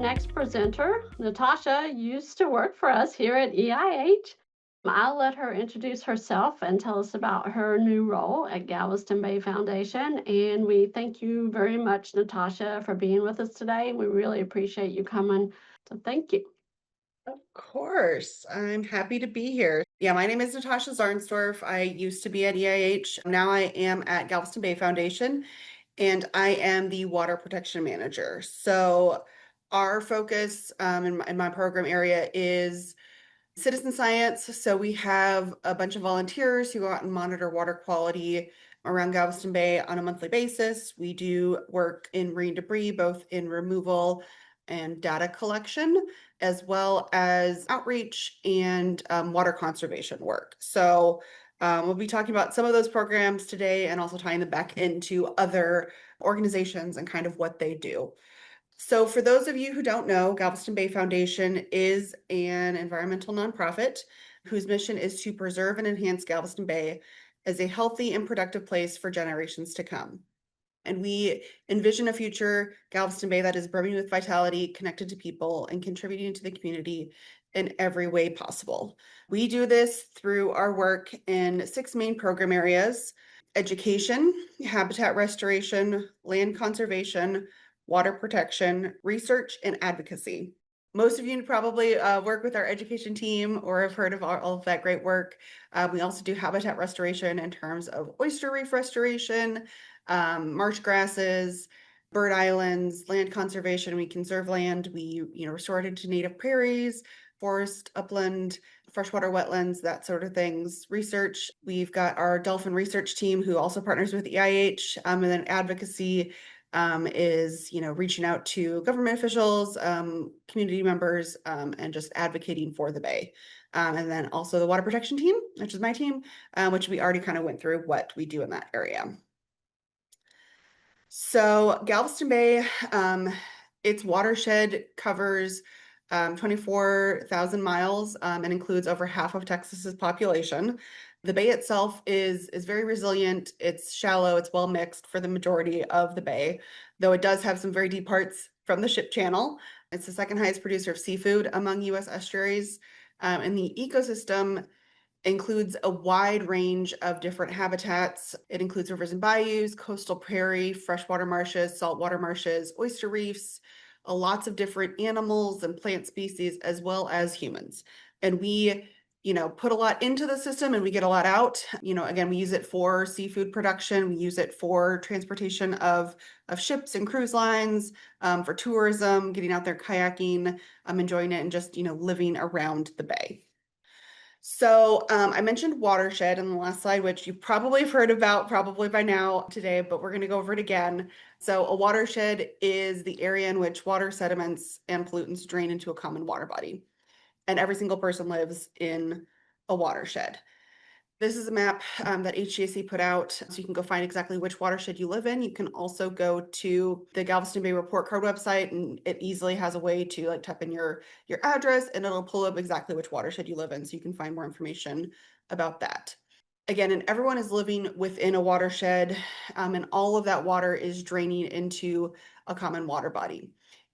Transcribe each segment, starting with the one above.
next presenter. Natasha used to work for us here at EIH. I'll let her introduce herself and tell us about her new role at Galveston Bay Foundation. And we thank you very much, Natasha, for being with us today. We really appreciate you coming. So thank you. Of course, I'm happy to be here. Yeah, my name is Natasha Zarnstorff. I used to be at EIH. Now I am at Galveston Bay Foundation, and I am the water protection manager. So our focus in my program area is citizen science. So we have a bunch of volunteers who go out and monitor water quality around Galveston Bay on a monthly basis. We do work in marine debris, both in removal and data collection, as well as outreach and water conservation work. So we'll be talking about some of those programs today and also tying them back into other organizations and kind of what they do. So for those of you who don't know, Galveston Bay Foundation is an environmental nonprofit whose mission is to preserve and enhance Galveston Bay as a healthy and productive place for generations to come. And we envision a future Galveston Bay that is brimming with vitality, connected to people, and contributing to the community in every way possible. We do this through our work in 6 main program areas: education, habitat restoration, land conservation, water protection, research, and advocacy. Most of you probably work with our education team or have heard of all of that great work. We also do habitat restoration in terms of oyster reef restoration, marsh grasses, bird islands, land conservation. We conserve land. We, restore it into native prairies, forest, upland, freshwater wetlands, that sort of things. Research, we've got our dolphin research team who also partners with EIH, and then advocacy is, reaching out to government officials, community members, and just advocating for the Bay. And then also the water protection team, which is my team, which we already kind of went through what we do in that area. So Galveston Bay, its watershed covers 24,000 miles and includes over half of Texas's population. The bay itself is very resilient. It's shallow, it's well mixed for the majority of the bay, though it does have some very deep parts from the ship channel. It's the second highest producer of seafood among U.S. estuaries. And the ecosystem includes a wide range of different habitats. It includes rivers and bayous, coastal prairie, freshwater marshes, saltwater marshes, oyster reefs, lots of different animals and plant species, as well as humans. And we, put a lot into the system and we get a lot out. Again, we use it for seafood production. We use it for transportation of ships and cruise lines, for tourism, getting out there kayaking, enjoying it, and just, living around the bay. So I mentioned watershed in the last slide, which you probably have heard about probably by now today, but we're going to go over it again. So a watershed is the area in which water, sediments, and pollutants drain into a common water body. And every single person lives in a watershed. This is a map that HGAC put out, so you can go find exactly which watershed you live in. You can also go to the Galveston Bay Report Card website, and it easily has a way to type in your address, and it'll pull up exactly which watershed you live in, so you can find more information about that. Again, and everyone is living within a watershed, and all of that water is draining into a common water body.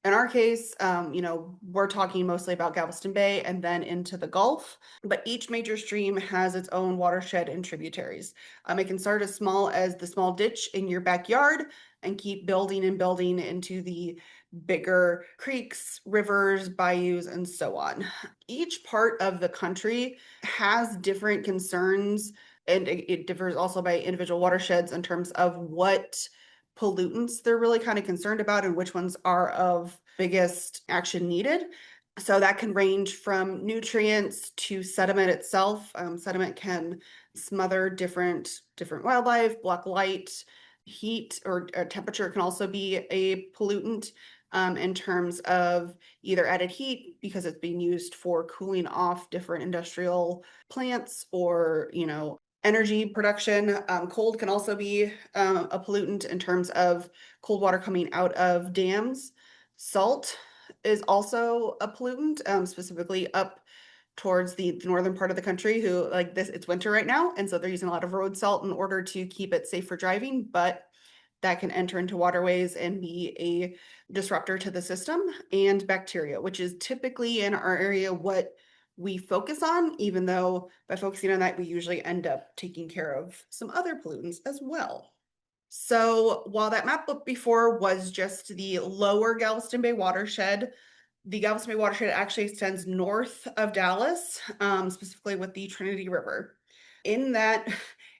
In our case, we're talking mostly about Galveston Bay and then into the Gulf, but each major stream has its own watershed and tributaries. It can start as small as the small ditch in your backyard and keep building and building into the bigger creeks, rivers, bayous, and so on. Each part of the country has different concerns, and it differs also by individual watersheds in terms of what pollutants they're really kind of concerned about and which ones are of biggest action needed. So that can range from nutrients to sediment itself. Sediment can smother different wildlife, block light, heat or temperature can also be a pollutant in terms of either added heat because it's being used for cooling off different industrial plants or, energy production. Cold can also be a pollutant in terms of cold water coming out of dams. Salt is also a pollutant, specifically up towards the northern part of the country who it's winter right now. And so they're using a lot of road salt in order to keep it safe for driving. But that can enter into waterways and be a disruptor to the system, and bacteria, which is typically in our area what we focus on, even though by focusing on that, we usually end up taking care of some other pollutants as well. So while that map book before was just the lower Galveston Bay watershed, the Galveston Bay watershed actually extends north of Dallas, specifically with the Trinity River. In that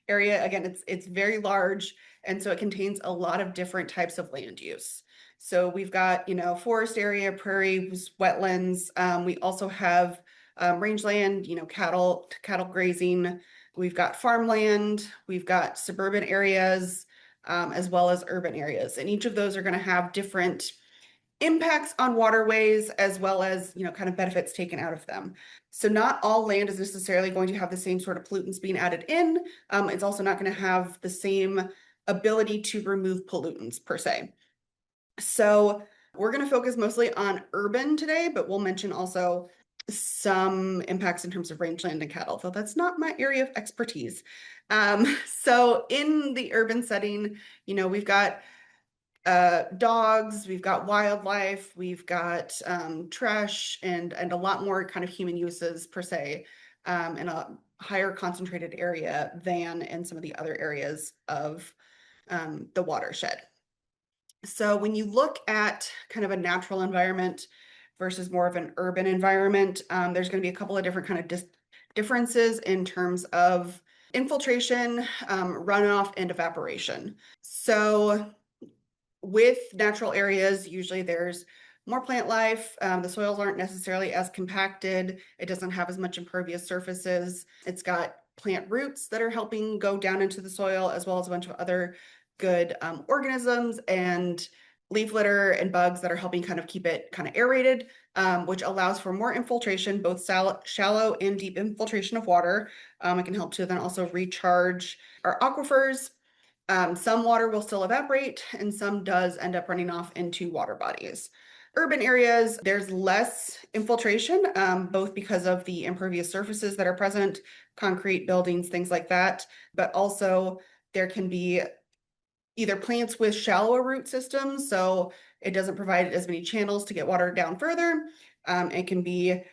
area, again, it's very large, and so it contains a lot of different types of land use. So we've got, forest area, prairies, wetlands. We also have rangeland, cattle grazing. We've got farmland. We've got suburban areas, as well as urban areas, and each of those are going to have different impacts on waterways as well as, kind of benefits taken out of them. So not all land is necessarily going to have the same sort of pollutants being added in. It's also not going to have the same ability to remove pollutants per se. So we're going to focus mostly on urban today, but we'll mention also some impacts in terms of rangeland and cattle, though that's not my area of expertise. So in the urban setting, we've got dogs, we've got wildlife, we've got trash, and a lot more kind of human uses per se, in a higher concentrated area than in some of the other areas of the watershed. So when you look at kind of a natural environment versus more of an urban environment, there's going to be a couple of different kind of differences in terms of infiltration, runoff, and evaporation. So with natural areas, usually there's more plant life. The soils aren't necessarily as compacted. It doesn't have as much impervious surfaces. It's got plant roots that are helping go down into the soil, as well as a bunch of other good organisms and leaf litter and bugs that are helping kind of keep it kind of aerated, which allows for more infiltration, both shallow and deep infiltration of water. It can help to then also recharge our aquifers. Some water will still evaporate, and some does end up running off into water bodies. Urban areas, there's less infiltration, both because of the impervious surfaces that are present, concrete buildings, things like that, but also there can be either plants with shallower root systems, so it doesn't provide as many channels to get water down further. It can be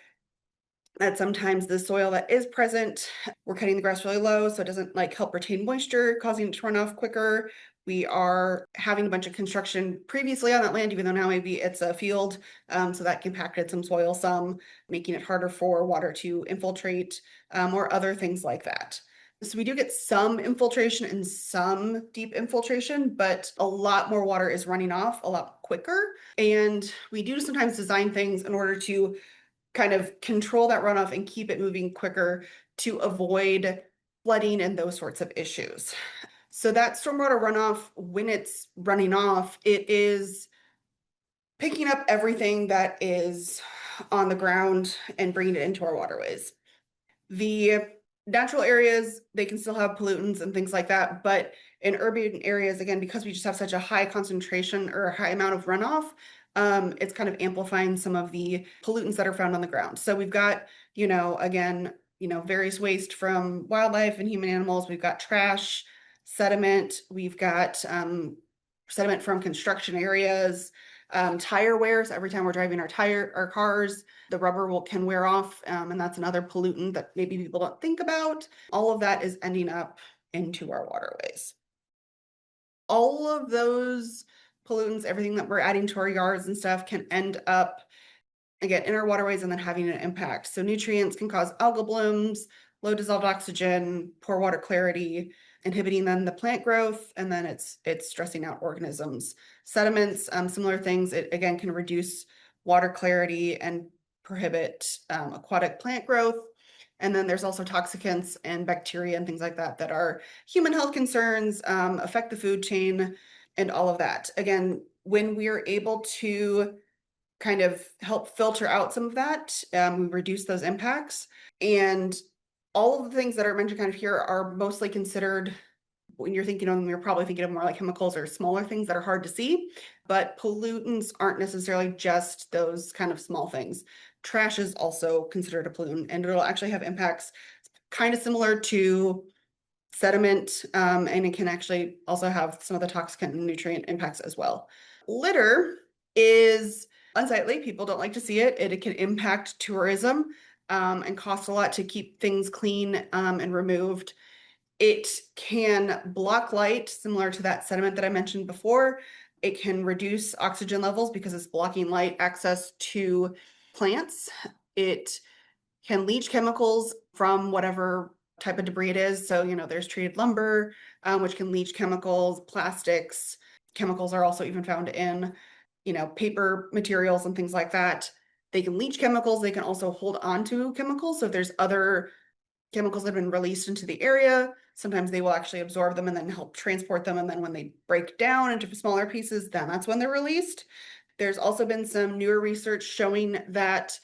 that sometimes the soil that is present, we're cutting the grass really low, so it doesn't help retain moisture, causing it to run off quicker. We are having a bunch of construction previously on that land, even though now maybe it's a field, so that compacted some soil some, making it harder for water to infiltrate, or other things like that. So we do get some infiltration and some deep infiltration, but a lot more water is running off a lot quicker. And we do sometimes design things in order to kind of control that runoff and keep it moving quicker to avoid flooding and those sorts of issues. So that stormwater runoff, when it's running off, it is picking up everything that is on the ground and bringing it into our waterways. The natural areas, they can still have pollutants and things like that, but in urban areas, again, because we just have such a high concentration or a high amount of runoff, it's kind of amplifying some of the pollutants that are found on the ground. So we've got, again, various waste from wildlife and human animals. We've got trash, sediment. We've got sediment from construction areas, tire wear. So every time we're driving our cars, the rubber can wear off, and that's another pollutant that maybe people don't think about. All of that is ending up into our waterways. All of those pollutants, everything that we're adding to our yards and stuff, can end up, again, in our waterways and then having an impact. So nutrients can cause algal blooms, low dissolved oxygen, poor water clarity, inhibiting then the plant growth, and then it's stressing out organisms. Sediments, similar things, it again can reduce water clarity and prohibit aquatic plant growth. And then there's also toxicants and bacteria and things like that that are human health concerns, affect the food chain and all of that. Again, when we're able to kind of help filter out some of that, we reduce those impacts. And all of the things that are mentioned kind of here are mostly considered, when you're thinking of them, you're probably thinking of more like chemicals or smaller things that are hard to see, but pollutants aren't necessarily just those kind of small things. Trash is also considered a pollutant, and it'll actually have impacts kind of similar to sediment, and it can actually also have some of the toxic and nutrient impacts as well. Litter is unsightly. People don't like to see it. It can impact tourism, and cost a lot to keep things clean, and removed. It can block light, similar to that sediment that I mentioned before. It can reduce oxygen levels because it's blocking light access to plants. It can leach chemicals from whatever type of debris it is. So, there's treated lumber, which can leach chemicals, plastics. Chemicals are also even found in, paper materials and things like that. They can leach chemicals. They can also hold on to chemicals. So if there's other chemicals that have been released into the area, sometimes they will actually absorb them and then help transport them. And then when they break down into smaller pieces, then that's when they're released. There's also been some newer research showing that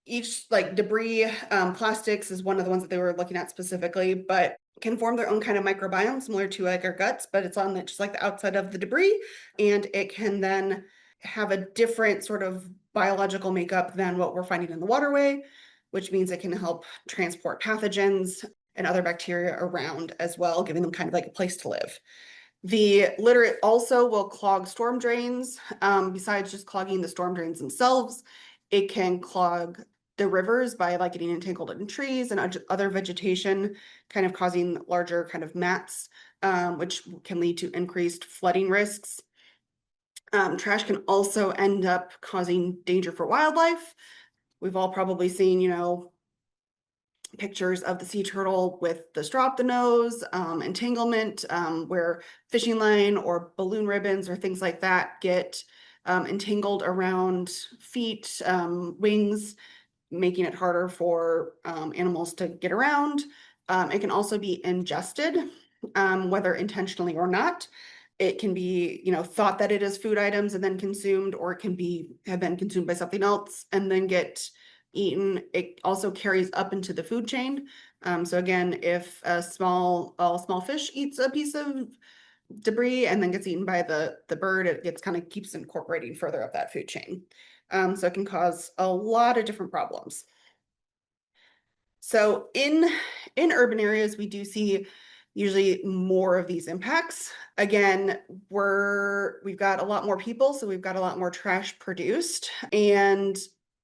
each debris, plastics is one of the ones that they were looking at specifically, but can form their own kind of microbiome similar to like our guts, but it's on just like the outside of the debris. And it can then have a different sort of biological makeup than what we're finding in the waterway, which means it can help transport pathogens and other bacteria around as well, giving them kind of like a place to live. The litter also will clog storm drains. Besides just clogging the storm drains themselves, it can clog the rivers by getting entangled in trees and other vegetation, kind of causing larger kind of mats, which can lead to increased flooding risks. Trash can also end up causing danger for wildlife. We've all probably seen, pictures of the sea turtle with the straw up the nose, entanglement, where fishing line or balloon ribbons or things like that get entangled around feet, wings, making it harder for animals to get around. It can also be ingested, whether intentionally or not. It can be, thought that it is food items and then consumed, or it can have been consumed by something else and then get eaten. It also carries up into the food chain. So again, if a small fish eats a piece of debris and then gets eaten by the bird, it gets kind of keeps incorporating further up that food chain. So it can cause a lot of different problems. So in urban areas, we do see usually more of these impacts. Again, we've got a lot more people, so we've got a lot more trash produced. And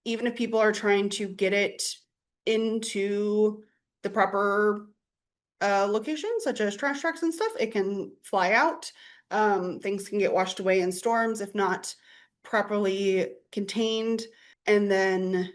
even if people are trying to get it into the proper locations, such as trash trucks and stuff, it can fly out. Things can get washed away in storms if not properly contained, and then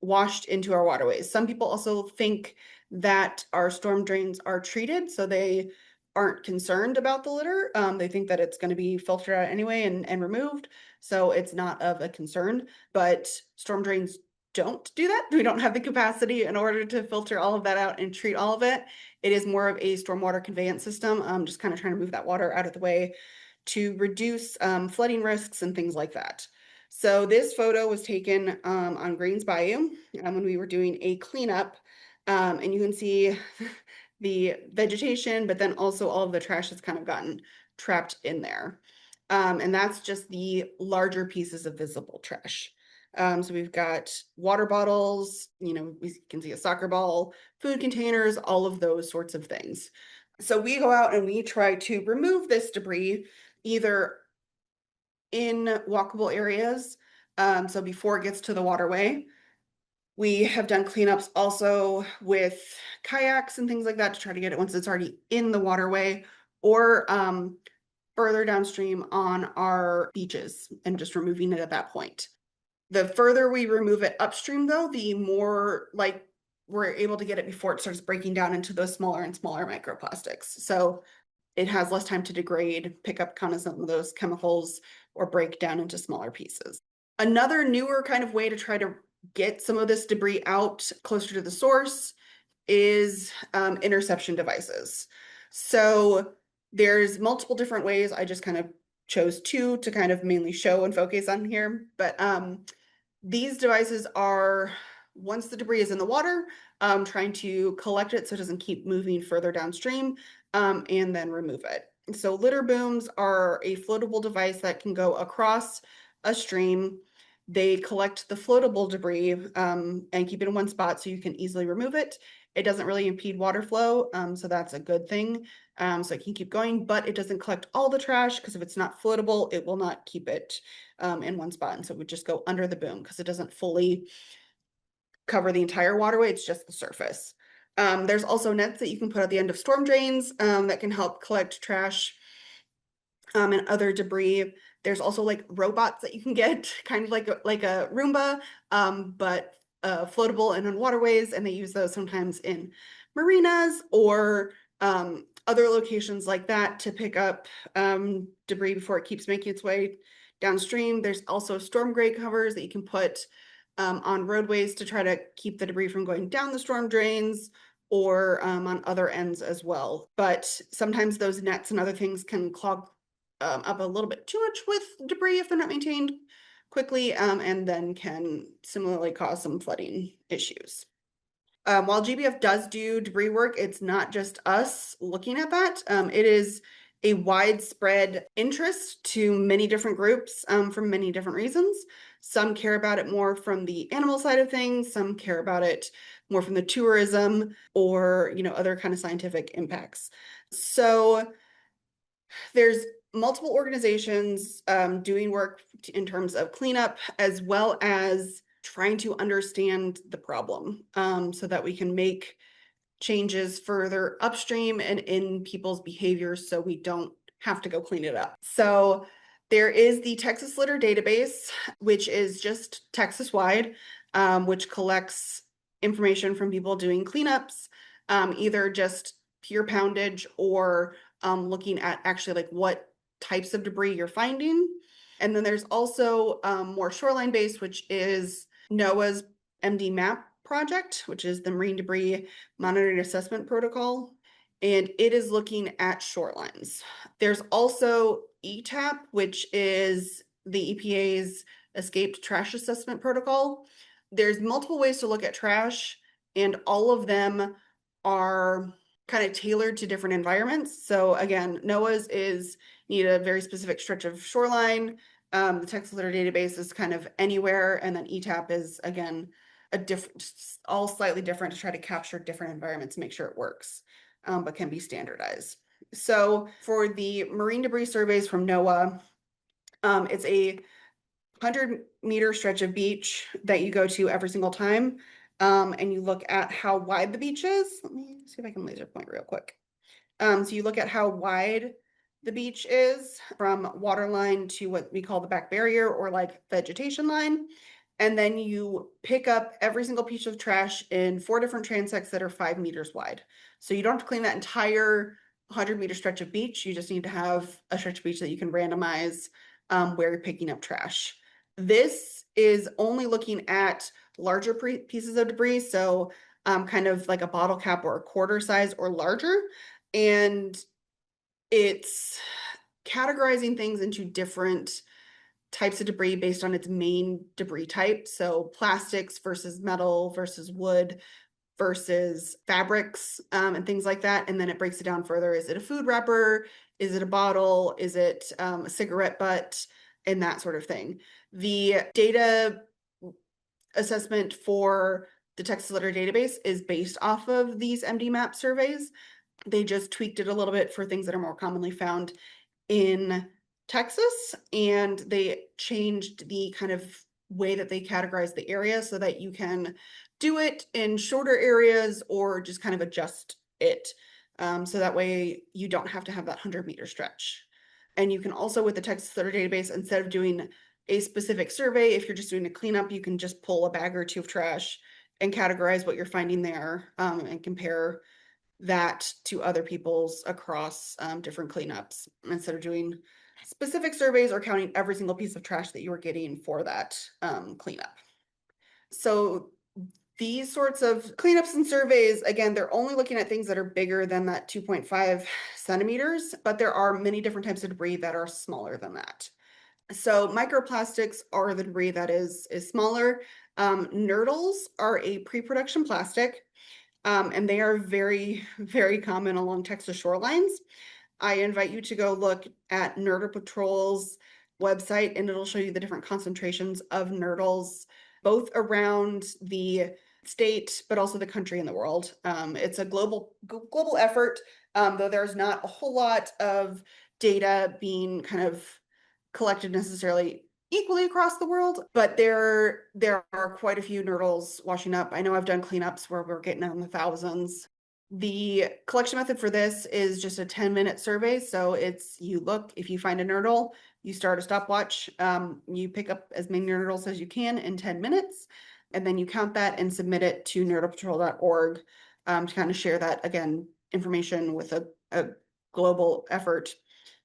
washed into our waterways. Some people also think that our storm drains are treated, so they aren't concerned about the litter. They think that it's going to be filtered out anyway and removed, so it's not of a concern. But storm drains don't do that. We don't have the capacity in order to filter all of that out and treat all of it. It is more of a stormwater conveyance system, just kind of trying to move that water out of the way to reduce flooding risks and things like that. So this photo was taken on Greens Bayou when we were doing a cleanup, and you can see the vegetation, but then also all of the trash has kind of gotten trapped in there. And that's just the larger pieces of visible trash. So we've got water bottles, we can see a soccer ball, food containers, all of those sorts of things. So we go out and we try to remove this debris either in walkable areas, so before it gets to the waterway. We have done cleanups also with kayaks and things like that to try to get it once it's already in the waterway, or further downstream on our beaches and just removing it at that point. The further we remove it upstream, though, the more we're able to get it before it starts breaking down into those smaller and smaller microplastics. So it has less time to degrade, pick up kind of some of those chemicals, or break down into smaller pieces. Another newer kind of way to try to get some of this debris out closer to the source is interception devices. So there's multiple different ways. I just kind of chose two to kind of mainly show and focus on here. But these devices are, once the debris is in the water, trying to collect it so it doesn't keep moving further downstream, and then remove it. So litter booms are a floatable device that can go across a stream. They collect the floatable debris and keep it in one spot so you can easily remove it. It doesn't really impede water flow, so that's a good thing. So it can keep going, but it doesn't collect all the trash because if it's not floatable, it will not keep it in one spot. And so it would just go under the boom because it doesn't fully cover the entire waterway, it's just the surface. There's also nets that you can put at the end of storm drains that can help collect trash and other debris. There's also like robots that you can get, kind of like a Roomba, but floatable and on waterways, and they use those sometimes in marinas or other locations like that to pick up debris before it keeps making its way downstream. There's also storm grate covers that you can put on roadways to try to keep the debris from going down the storm drains or on other ends as well. But sometimes those nets and other things can clog up a little bit too much with debris if they're not maintained quickly, and then can similarly cause some flooding issues. While GBF does do debris work, it's not just us looking at that. It is a widespread interest to many different groups for many different reasons. Some care about it more from the animal side of things, some care about it more from the tourism or, other kind of scientific impacts. So there's multiple organizations doing work in terms of cleanup as well as trying to understand the problem so that we can make changes further upstream and in people's behaviors so we don't have to go clean it up. So there is the Texas Litter Database, which is just Texas-wide, which collects information from people doing cleanups, either just pure poundage or looking at actually like what types of debris you're finding. And then there's also more shoreline-based, which is NOAA's MD MAP project, which is the Marine Debris Monitoring Assessment Protocol, and it is looking at shorelines. There's also ETAP, which is the EPA's Escaped Trash Assessment Protocol. There's multiple ways to look at trash, and all of them are kind of tailored to different environments. So again, NOAA's is need a very specific stretch of shoreline. The Texas Litter Database is kind of anywhere, and then ETAP is again a different, all slightly different to try to capture different environments, make sure it works, but can be standardized. So for the marine debris surveys from NOAA, it's a 100-meter stretch of beach that you go to every single time, and you look at how wide the beach is. Let me see if I can laser point real quick. So you look at how wide the beach is from water line to what we call the back barrier or like vegetation line. And then you pick up every single piece of trash in 4 different transects that are 5 meters wide. So you don't have to clean that entire 100-meter stretch of beach. You just need to have a stretch of beach that you can randomize where you're picking up trash. This is only looking at larger pieces of debris, so kind of like a bottle cap or a quarter size or larger. And it's categorizing things into different types of debris based on its main debris type. So plastics versus metal versus wood versus fabrics and things like that. And then it breaks it down further. Is it a food wrapper? Is it a bottle? Is it a cigarette butt? And that sort of thing. The data assessment for the Texas Litter Database is based off of these MD MAP surveys. They just tweaked it a little bit for things that are more commonly found in Texas, and they changed the kind of way that they categorize the area so that you can do it in shorter areas or just kind of adjust it. So that way you don't have to have that 100-meter stretch. And you can also, with the Texas Litter Database, instead of doing a specific survey, if you're just doing a cleanup, you can just pull a bag or two of trash and categorize what you're finding there and compare that to other people's across different cleanups instead of doing specific surveys or counting every single piece of trash that you were getting for that cleanup. So these sorts of cleanups and surveys, again, they're only looking at things that are bigger than that 2.5 centimeters, but there are many different types of debris that are smaller than that. So microplastics are the debris that is smaller. Nurdles are a pre-production plastic, and they are very, very common along Texas shorelines. I invite you to go look at Nurdle Patrol's website, and it'll show you the different concentrations of nurdles, both around the state, but also the country and the world. It's a global effort, though there's not a whole lot of data being kind of collected necessarily equally across the world, but there are quite a few nurdles washing up. I know I've done cleanups where we're getting in the thousands. The collection method for this is just a 10-minute survey. So it's you look, if you find a nurdle, you start a stopwatch. You pick up as many nurdles as you can in 10 minutes, and then you count that and submit it to nurdlepatrol.org to kind of share that, again, information with a global effort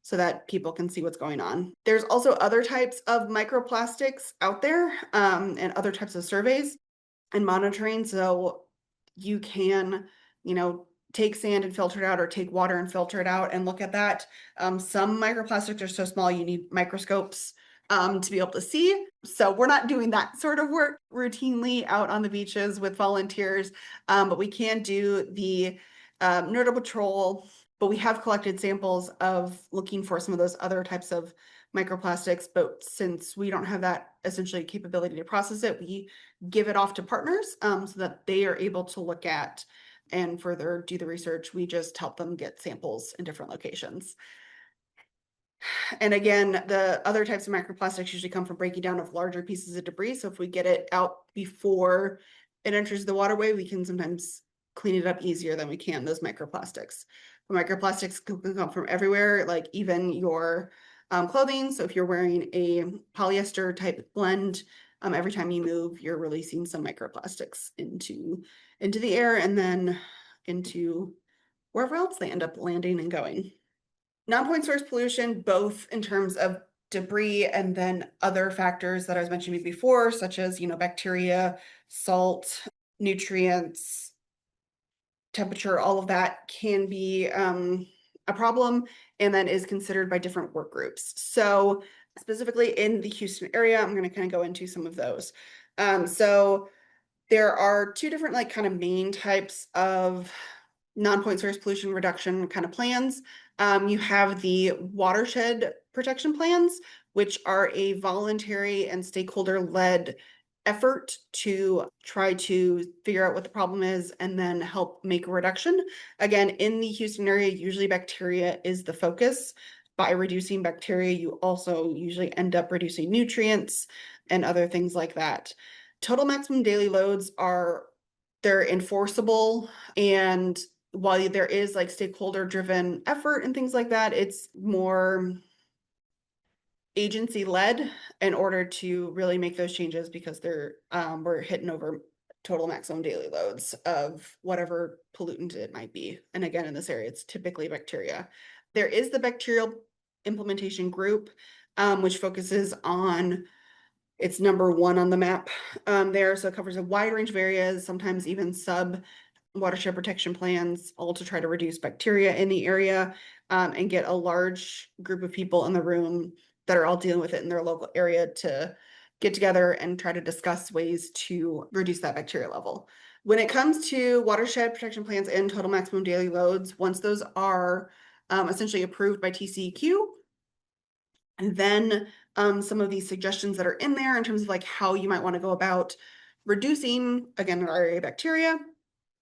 so that people can see what's going on. There's also other types of microplastics out there and other types of surveys and monitoring. So you can, take sand and filter it out, or take water and filter it out and look at that. Some microplastics are so small you need microscopes to be able to see. So we're not doing that sort of work routinely out on the beaches with volunteers, but we can do the Nodal Patrol. But we have collected samples of looking for some of those other types of microplastics. But since we don't have that essentially capability to process it, we give it off to partners so that they are able to look at and further do the research. We just help them get samples in different locations. And again, the other types of microplastics usually come from breaking down of larger pieces of debris. So if we get it out before it enters the waterway, we can sometimes clean it up easier than we can those microplastics. But microplastics can come from everywhere, like even your clothing. So if you're wearing a polyester type blend, every time you move, you're releasing some microplastics into the air and then into wherever else they end up landing and going. Non-point source pollution, both in terms of debris and then other factors that I was mentioning before, such as, bacteria, salt, nutrients, temperature, all of that can be a problem and then is considered by different work groups. So specifically in the Houston area, I'm going to kind of go into some of those. So there are two different kind of main types of non-point source pollution reduction kind of plans. You have the watershed protection plans, which are a voluntary and stakeholder-led effort to try to figure out what the problem is and then help make a reduction. Again, in the Houston area, usually bacteria is the focus. By reducing bacteria, you also usually end up reducing nutrients and other things like that. Total maximum daily loads they're enforceable, and while there is stakeholder driven effort and things like that, it's more agency led in order to really make those changes, because we're hitting over total maximum daily loads of whatever pollutant it might be. And again, in this area, it's typically bacteria. There is the bacterial implementation group, which focuses on, it's number one on the map there. So it covers a wide range of areas, sometimes even sub watershed protection plans, all to try to reduce bacteria in the area and get a large group of people in the room that are all dealing with it in their local area to get together and try to discuss ways to reduce that bacteria level. When it comes to watershed protection plans and total maximum daily loads, once those are essentially approved by TCEQ, and then some of these suggestions that are in there in terms of how you might want to go about reducing, again, our area bacteria,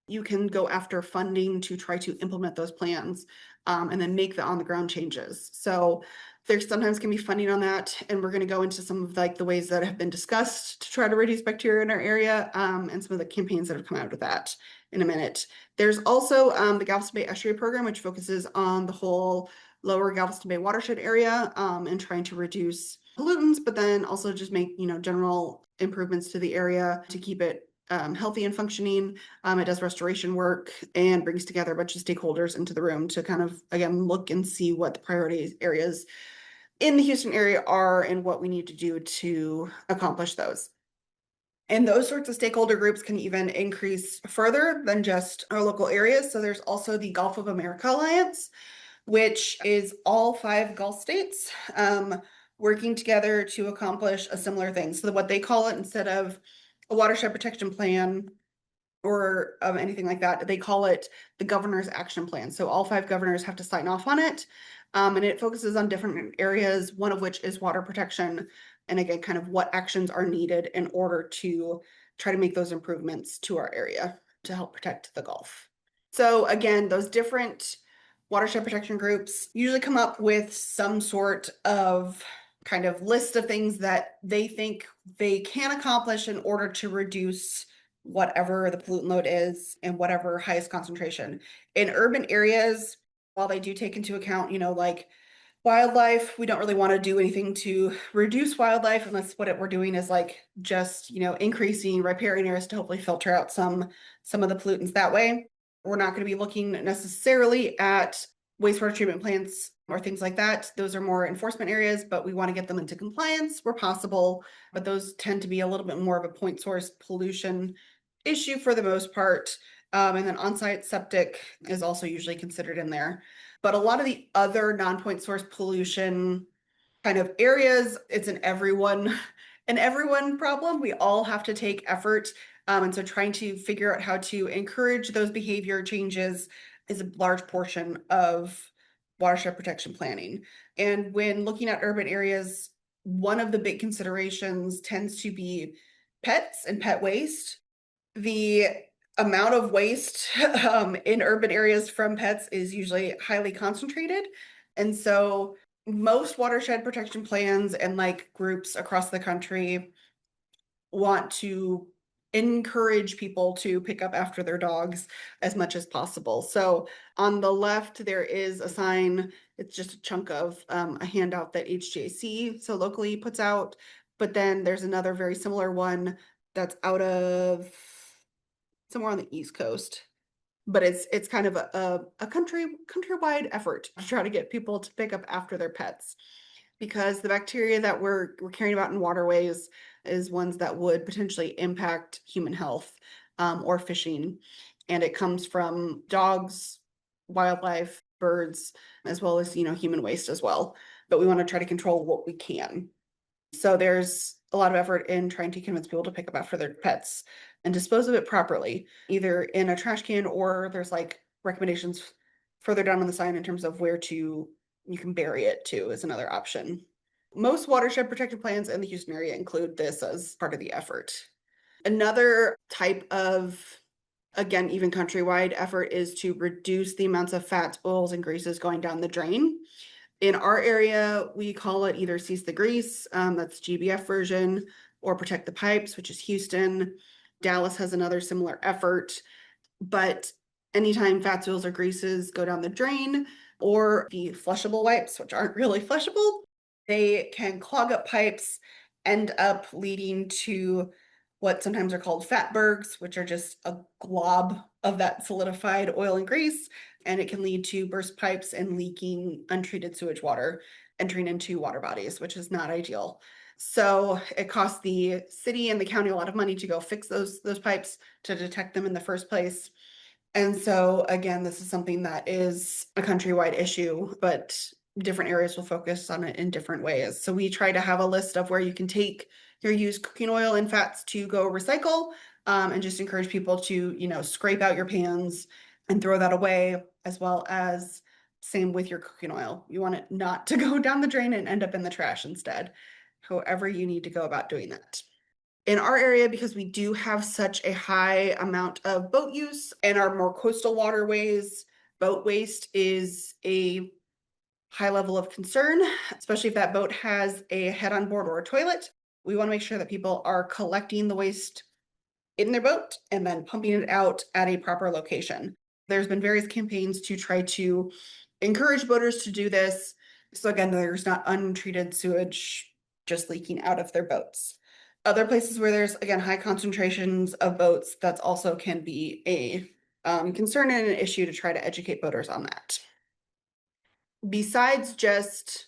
you can go after funding to try to implement those plans and then make the on the ground changes. So there sometimes can be funding on that. And we're going to go into some of the ways that have been discussed to try to reduce bacteria in our area and some of the campaigns that have come out of that in a minute. There's also the Galveston Bay Estuary Program, which focuses on the whole lower Galveston Bay watershed area and trying to reduce pollutants, but then also just make, general improvements to the area to keep it healthy and functioning. It does restoration work and brings together a bunch of stakeholders into the room to kind of, again, look and see what the priority areas in the Houston area are and what we need to do to accomplish those. And those sorts of stakeholder groups can even increase further than just our local areas. So there's also the Gulf of America Alliance, which is all 5 Gulf states working together to accomplish a similar thing. So what they call it, instead of a watershed protection plan or anything like that, they call it the governor's action plan. So all 5 governors have to sign off on it. And it focuses on different areas, one of which is water protection. And again, kind of what actions are needed in order to try to make those improvements to our area to help protect the Gulf. So again, those different watershed protection groups usually come up with some sort of kind of list of things that they think they can accomplish in order to reduce whatever the pollutant load is and whatever highest concentration. In urban areas, while they do take into account, like wildlife, we don't really want to do anything to reduce wildlife unless what we're doing is like just, increasing riparian areas to hopefully filter out some of the pollutants that way. We're not going to be looking necessarily at wastewater treatment plants or things like that. Those are more enforcement areas, but we want to get them into compliance where possible. But those tend to be a little bit more of a point source pollution issue for the most part. And then on-site septic is also usually considered in there. But a lot of the other non-point source pollution kind of areas, it's an everyone problem. We all have to take effort. And so trying to figure out how to encourage those behavior changes is a large portion of watershed protection planning. And when looking at urban areas, one of the big considerations tends to be pets and pet waste. The amount of waste in urban areas from pets is usually highly concentrated. And so most watershed protection plans and like groups across the country want to encourage people to pick up after their dogs as much as possible. So on the left, there is a sign. It's just a chunk of a handout that HGAC, so locally, puts out. But then there's another very similar one that's out of somewhere on the East Coast. But it's kind of a countrywide effort to try to get people to pick up after their pets, because the bacteria that we're caring about in waterways is ones that would potentially impact human health or fishing. And it comes from dogs, wildlife, birds, as well as, human waste as well. But we want to try to control what we can. So there's a lot of effort in trying to convince people to pick up after their pets and dispose of it properly, either in a trash can, or there's like recommendations further down on the sign in terms of where you can bury it too, is another option. Most watershed protected plans in the Houston area include this as part of the effort. Another type of, again, even countrywide effort is to reduce the amounts of fats, oils, and greases going down the drain. In our area, we call it either Cease the Grease, that's GBF version, or Protect the Pipes, which is Houston. Dallas has another similar effort. But anytime fats, oils, or greases go down the drain, or the flushable wipes, which aren't really flushable, they can clog up pipes, end up leading to what sometimes are called fatbergs, which are just a glob of that solidified oil and grease. And it can lead to burst pipes and leaking untreated sewage water entering into water bodies, which is not ideal. So it costs the city and the county a lot of money to go fix those pipes, to detect them in the first place. And so again, this is something that is a countrywide issue, but different areas will focus on it in different ways. So we try to have a list of where you can take your used cooking oil and fats to go recycle, and just encourage people to, scrape out your pans and throw that away, as well as same with your cooking oil. You want it not to go down the drain and end up in the trash instead, however you need to go about doing that. In our area, because we do have such a high amount of boat use and our more coastal waterways, boat waste is a high level of concern, especially if that boat has a head on board or a toilet. We want to make sure that people are collecting the waste in their boat and then pumping it out at a proper location. There's been various campaigns to try to encourage boaters to do this. So again, there's not untreated sewage just leaking out of their boats. Other places where there's, again, high concentrations of boats, that's also can be a concern and an issue to try to educate boaters on that. Besides just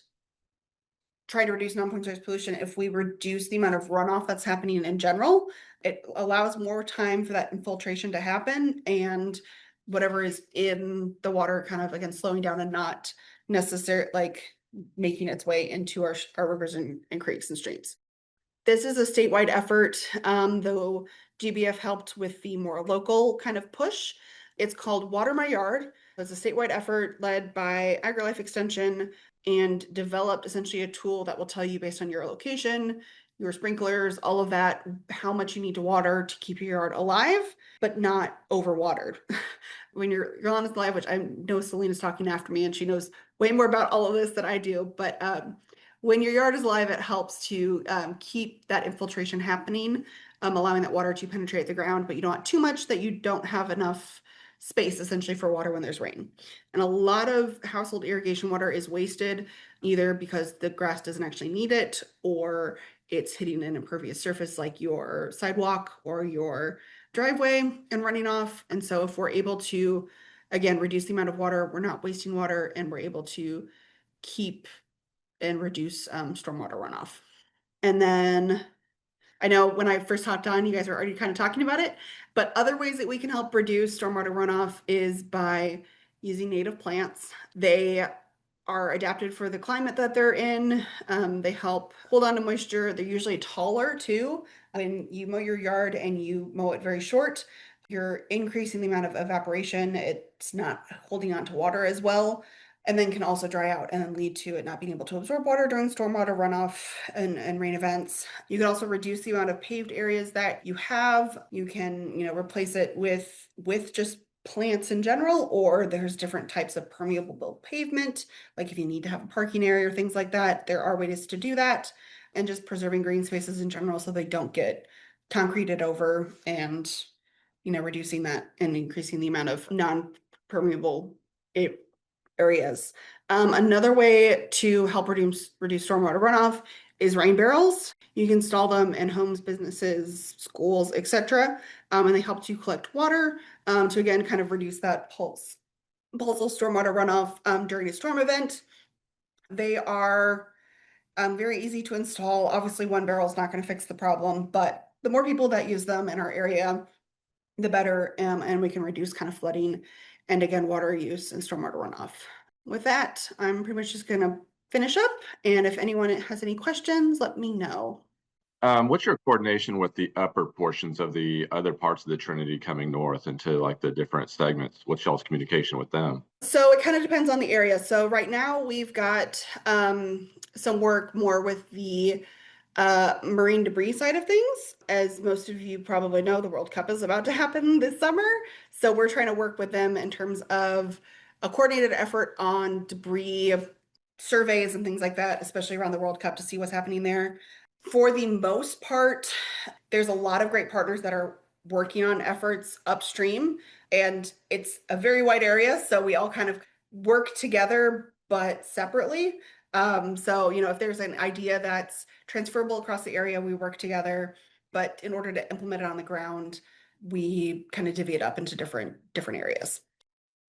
trying to reduce non-point source pollution, if we reduce the amount of runoff that's happening in general, it allows more time for that infiltration to happen, and whatever is in the water kind of, again, slowing down and not necessarily like making its way into our rivers and creeks and streams. This is a statewide effort, though GBF helped with the more local kind of push. It's called Water My Yard. It's a statewide effort led by AgriLife Extension and developed essentially a tool that will tell you based on your location, your sprinklers, all of that, how much you need to water to keep your yard alive, but not overwatered. When your lawn is alive, which I know Selena's talking after me and she knows way more about all of this than I do, but when your yard is alive, it helps to keep that infiltration happening, allowing that water to penetrate the ground, but you don't want too much that you don't have enough space essentially for water when there's rain. And a lot of household irrigation water is wasted either because the grass doesn't actually need it or it's hitting an impervious surface like your sidewalk or your driveway and running off. And so if we're able to, again, reduce the amount of water, we're not wasting water and we're able to keep and reduce stormwater runoff. And then I know when I first hopped on, you guys are already kind of talking about it, but other ways that we can help reduce stormwater runoff is by using native plants. They are adapted for the climate that they're in. They help hold on to moisture. They're usually taller too. When you mow your yard and you mow it very short, you're increasing the amount of evaporation. It's not holding on to water as well, and then can also dry out and then lead to it not being able to absorb water during stormwater runoff and rain events. You can also reduce the amount of paved areas that you have. You can, replace it with just plants in general, or there's different types of permeable pavement. Like if you need to have a parking area or things like that, there are ways to do that. And just preserving green spaces in general so they don't get concreted over and, reducing that and increasing the amount of non-permeable areas. Another way to help reduce stormwater runoff is rain barrels. You can install them in homes, businesses, schools, etc. And they help to collect water to again kind of reduce that pulsal stormwater runoff during a storm event. They are very easy to install. Obviously, one barrel is not going to fix the problem, but the more people that use them in our area, the better, and we can reduce kind of flooding and again, water use and stormwater runoff. With that, I'm pretty much just gonna finish up, and if anyone has any questions, let me know. What's your coordination with the upper portions of the other parts of the Trinity coming north into like the different segments? What's y'all's communication with them? So it kind of depends on the area. So right now we've got some work more with the marine debris side of things. As most of you probably know, the World Cup is about to happen this summer. So we're trying to work with them in terms of a coordinated effort on debris surveys and things like that, especially around the World Cup to see what's happening there. For the most part, there's a lot of great partners that are working on efforts upstream, and it's a very wide area. So we all kind of work together, but separately. So, if there's an idea that's transferable across the area, we work together. But in order to implement it on the ground, we kind of divvy it up into different areas.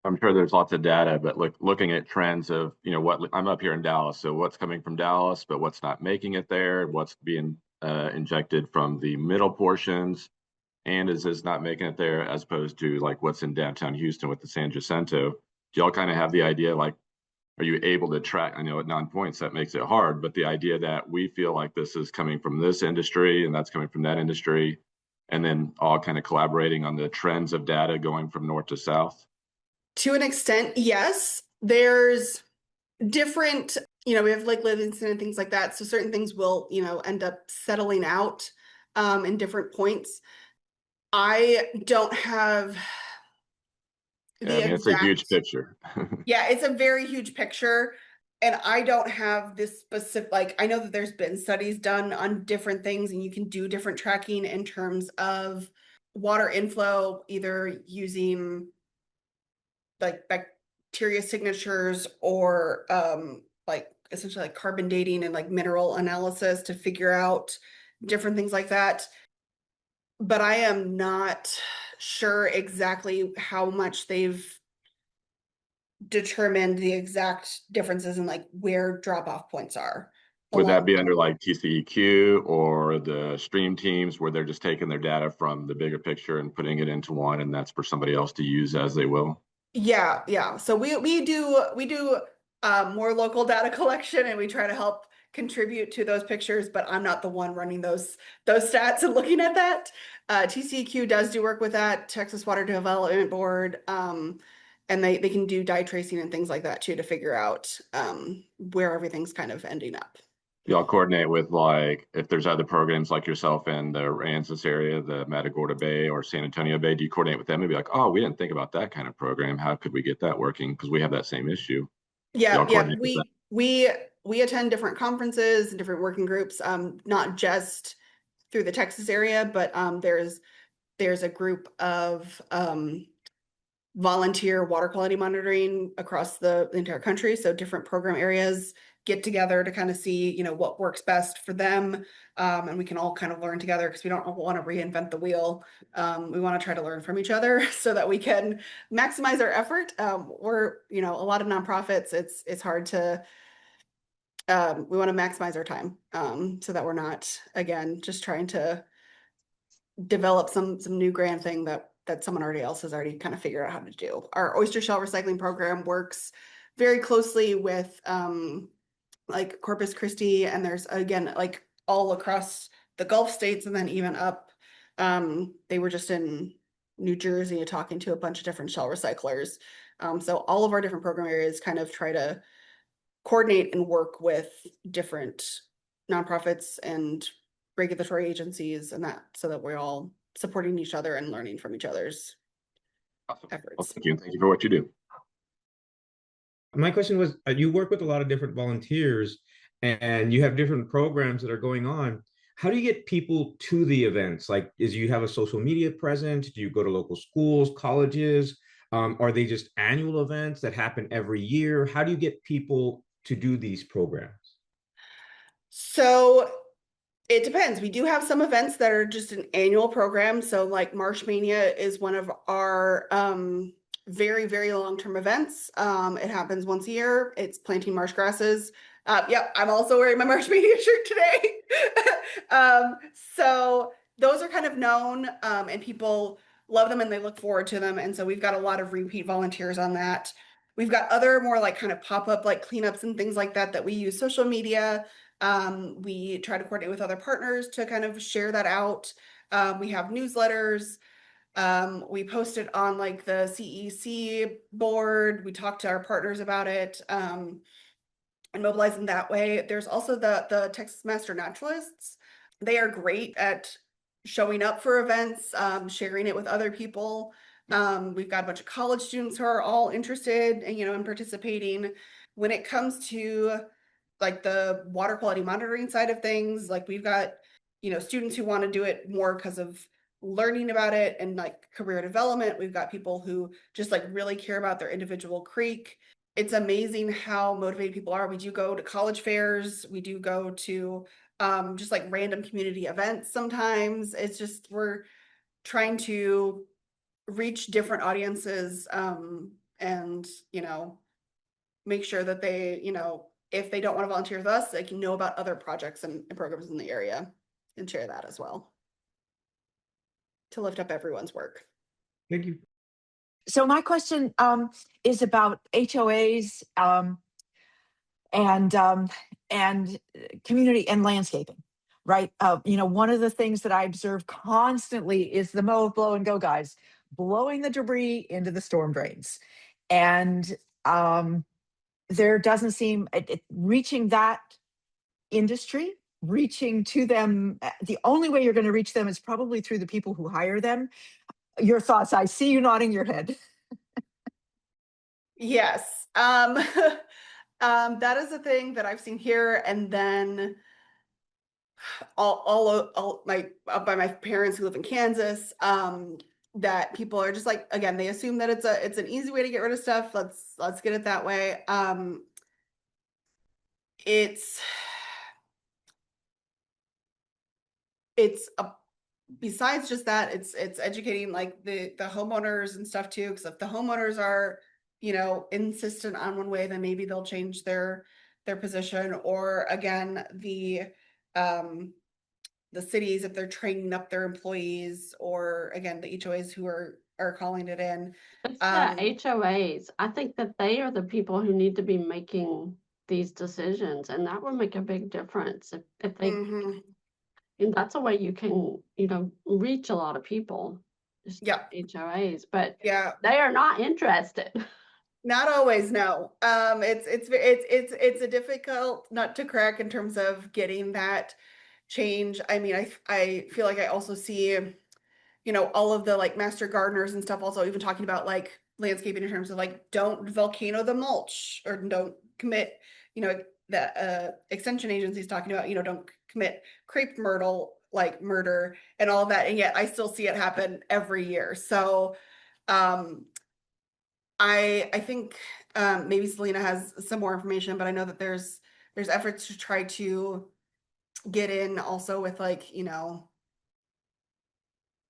I'm sure there's lots of data, but looking at trends of, what I'm up here in Dallas, so what's coming from Dallas, but what's not making it there, what's being injected from the middle portions, and is this not making it there as opposed to like what's in downtown Houston with the San Jacinto. Do y'all kind of have the idea, like, are you able to track? I know at 9 points that makes it hard, but the idea that we feel like this is coming from this industry and that's coming from that industry, and then all kind of collaborating on the trends of data going from north to south. To an extent, yes. There's different, we have like Livingston and things like that. So certain things will, end up settling out in different points. I don't have the It's a huge picture. Yeah, it's a very huge picture. And I don't have this specific, like, I know that there's been studies done on different things and you can do different tracking in terms of water inflow, either using like bacteria signatures or like essentially like carbon dating and like mineral analysis to figure out different things like that. But I am not sure exactly how much they've determined the exact differences in like where drop-off points are. Would that be under like TCEQ or the stream teams where they're just taking their data from the bigger picture and putting it into one, and that's for somebody else to use as they will? Yeah. So we do more local data collection and we try to help contribute to those pictures, but I'm not the one running those stats and looking at that. TCEQ does do work with that, Texas Water Development Board, and they can do dye tracing and things like that too to figure out where everything's kind of ending up. Y'all coordinate with like if there's other programs like yourself in the Aransas area, the Matagorda Bay or San Antonio Bay, do you coordinate with them and be like, oh, we didn't think about that kind of program. How could we get that working? Because we have that same issue. Yeah, Y'all yeah. coordinate with them. We attend different conferences and different working groups, not just through the Texas area, but there's a group of volunteer water quality monitoring across the entire country. So different program areas get together to kind of see, you know, what works best for them. And we can all kind of learn together because we don't want to reinvent the wheel. We want to try to learn from each other so that we can maximize our effort. We're, you know, a lot of nonprofits, it's hard to, we want to maximize our time so that we're not, again, just trying to develop some new grand thing that someone already else has already kind of figured out how to do. Our oyster shell recycling program works very closely with like Corpus Christi, and there's again like all across the Gulf states, and then even up. They were just in New Jersey talking to a bunch of different shell recyclers. So all of our different program areas kind of try to coordinate and work with different nonprofits and regulatory agencies and that so that we're all supporting each other and learning from each other's Awesome. Well, efforts. thank you. Thank you for what you do. My question was, you work with a lot of different volunteers and you have different programs that are going on. How do you get people to the events? Like, you have a social media presence? Do you go to local schools, colleges? Are they just annual events that happen every year? How do you get people to do these programs? So it depends. We do have some events that are just an annual program. So like Marsh Mania is one of our very, very long-term events. It happens once a year. It's planting marsh grasses. Yep, I'm also wearing my Marsh Mania shirt today. So those are kind of known and people love them and they look forward to them. And so we've got a lot of repeat volunteers on that. We've got other more like kind of pop-up like cleanups and things like that we use social media. We try to coordinate with other partners to kind of share that out. We have newsletters. We post it on like the CEC board. We talk to our partners about it and mobilize them that way. There's also the Texas Master Naturalists. They are great at showing up for events, sharing it with other people. We've got a bunch of college students who are all interested and, you know, in participating. When it comes to like the water quality monitoring side of things, like we've got, you know, students who want to do it more because of learning about it and like career development. We've got people who just like really care about their individual creek. It's amazing how motivated people are. We do go to college fairs. We do go to just like random community events sometimes. It's just, we're trying to reach different audiences and, you know, make sure that they, you know, if they don't want to volunteer with us, they can know about other projects and programs in the area and share that as well to lift up everyone's work. Thank you. So my question is about HOAs and community and landscaping, right? You know, one of the things that I observe constantly is the mow, blow, and go guys blowing the debris into the storm drains, and there doesn't seem reaching that industry, reaching to them. The only way you're going to reach them is probably through the people who hire them. Your thoughts? I see you nodding your head. Yes. That is a thing that I've seen here. And then all my by my parents who live in Kansas, that people are just like, again, they assume that it's an easy way to get rid of stuff. Let's get it that way. It's a besides just that, it's educating like the homeowners and stuff too. Because if the homeowners are, you know, insistent on one way, then maybe they'll change their position. Or again, the cities, if they're training up their employees, or again, the HOAs who are calling it in. It's the HOAs. I think that they are the people who need to be making these decisions, and that would make a big difference if they. And that's a way you can, you know, reach a lot of people. Yeah. HOAs, but Yeah. they are not interested. Not always, no. It's a difficult nut to crack in terms of getting that change. I mean, I feel like I also see, you know, all of the like master gardeners and stuff also even talking about like landscaping in terms of like don't volcano the mulch or don't commit, you know, the extension agencies talking about, you know, don't commit crepe myrtle like murder and all of that. And yet I still see it happen every year. So I think maybe Selena has some more information, but I know that there's efforts to try to get in also with like, you know,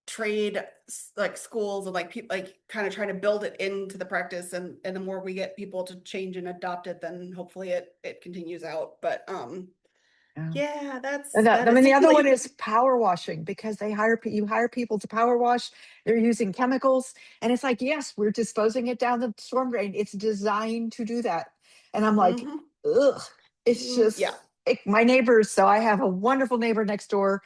trade like schools and like people like kind of trying to build it into the practice, and the more we get people to change and adopt it, then hopefully it continues out. But yeah, And that I is mean, the other one something. is power washing, because you hire people to power wash. They're using chemicals, and it's like, yes, we're disposing it down the storm drain. It's designed to do that, and I'm like, Mhm. ugh. It's Yeah. just my neighbors. So I have a wonderful neighbor next door.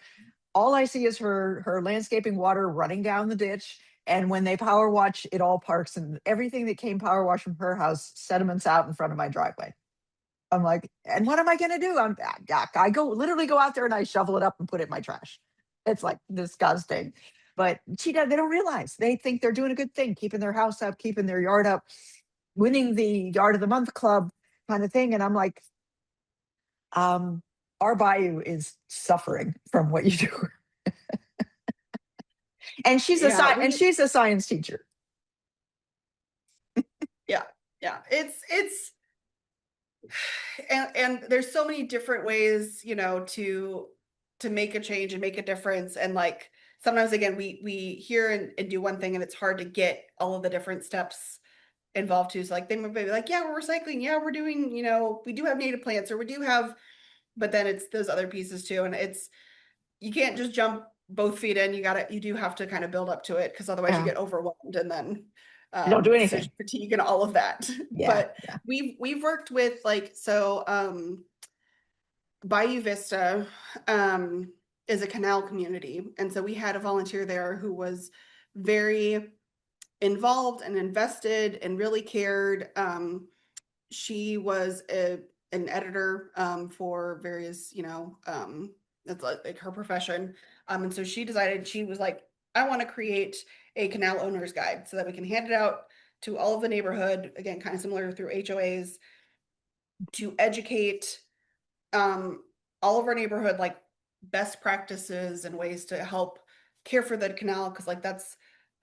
All I see is her landscaping water running down the ditch, and when they power wash, it all parks, and everything that came power wash from her house sediments out in front of my driveway. I'm like, and what am I going to do? I literally go out there and I shovel it up and put it in my trash. It's like disgusting. But they don't realize. They think they're doing a good thing, keeping their house up, keeping their yard up, winning the yard of the month club kind of thing. And I'm like, our bayou is suffering from what you do. And she's Yeah, she's a science teacher. yeah, yeah. It's and there's so many different ways, you know, to make a change and make a difference. And like sometimes again we hear and do one thing and it's hard to get all of the different steps involved too. So like they might be like, yeah, we're recycling, yeah, we're doing, you know, we do have native plants, or we do have, but then it's those other pieces too. And it's, you can't just jump both feet in. You do have to kind of build up to it, because otherwise you Yeah. get overwhelmed and then Don't do decision anything. fatigue and all of that. Yeah. But Yeah. we've worked with like, so Bayou Vista is a canal community. And so we had a volunteer there who was very involved and invested and really cared. She was an editor for various, you know, that's like her profession. And so she decided, she was like, I want to create a canal owner's guide so that we can hand it out to all of the neighborhood, again, kind of similar through HOAs, to educate all of our neighborhood, like best practices and ways to help care for the canal. Cause like that's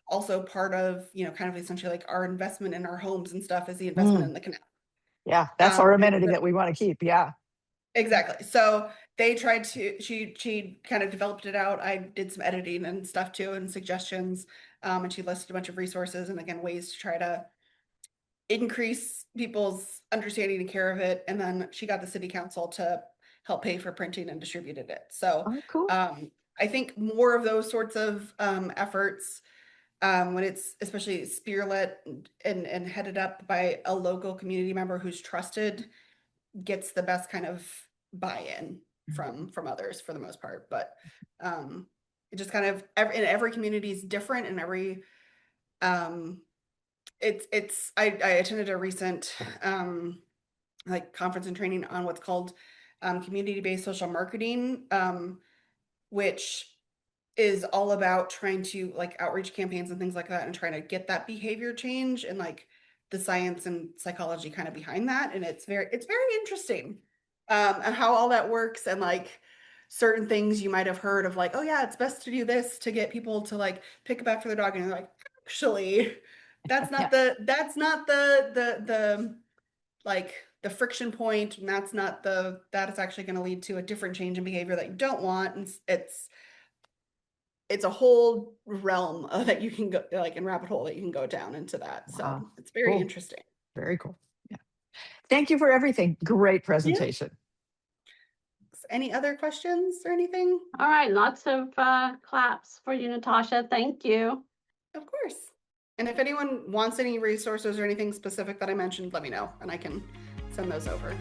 also part of, you know, kind of essentially like our investment in our homes and stuff is the investment in the canal. Yeah. That's our And amenity so, that we want to keep. Yeah. exactly. So they tried to, she kind of developed it out. I did some editing and stuff too, and suggestions. And she listed a bunch of resources and again, ways to try to increase people's understanding and care of it. And then she got the city council to help pay for printing and distributed it. So Oh, cool. I think more of those sorts of efforts, when it's especially spearlet and headed up by a local community member who's trusted, gets the best kind of buy-in from others for the most part. But it just kind of in every community is different, and every I attended a recent like conference and training on what's called community-based social marketing, which is all about trying to like outreach campaigns and things like that and trying to get that behavior change and like the science and psychology kind of behind that. And it's very interesting and how all that works, and like certain things you might have heard of, like, oh yeah, it's best to do this to get people to like pick up after their dog, and you're like, actually that's not the like the friction point, and that's not that is actually going to lead to a different change in behavior that you don't want. And it's a whole realm that you can go, like, in rabbit hole that you can go down into that. Wow. So it's very Cool. interesting. Very cool. Yeah. Thank you for everything. Great presentation. Any other questions or anything? All right, lots of claps for you, Natasha. Thank you. Of course. And if anyone wants any resources or anything specific that I mentioned, let me know and I can send those over.